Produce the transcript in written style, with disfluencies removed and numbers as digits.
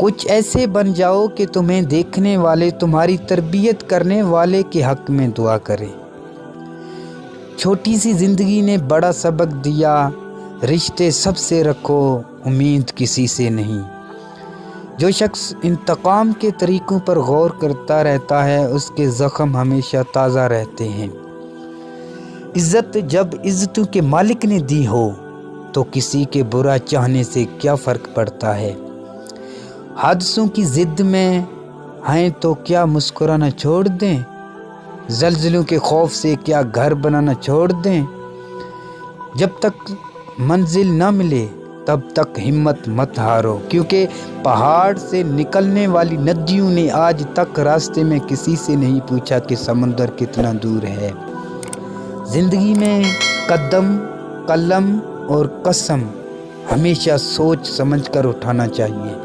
कुछ ऐसे बन जाओ कि तुम्हें देखने वाले तुम्हारी तरबियत करने वाले के हक़ में दुआ करें। छोटी सी ज़िंदगी ने बड़ा सबक दिया, रिश्ते सबसे रखो, उम्मीद किसी से नहीं। जो शख्स इंतकाम के तरीक़ों पर गौर करता रहता है, उसके ज़ख्म हमेशा ताज़ा रहते हैं। इज़्ज़त जब इज़्ज़तों के मालिक ने दी हो, तो किसी के बुरा चाहने से क्या फ़र्क पड़ता है। हादसों की ज़िद में हैं तो क्या मुस्कुराना छोड़ दें, ज़लज़लों के खौफ से क्या घर बनाना छोड़ दें। जब तक मंजिल न मिले तब तक हिम्मत मत हारो, क्योंकि पहाड़ से निकलने वाली नदियों ने आज तक रास्ते में किसी से नहीं पूछा कि समंदर कितना दूर है। ज़िंदगी में कदम, कलम और कसम हमेशा सोच समझकर उठाना चाहिए।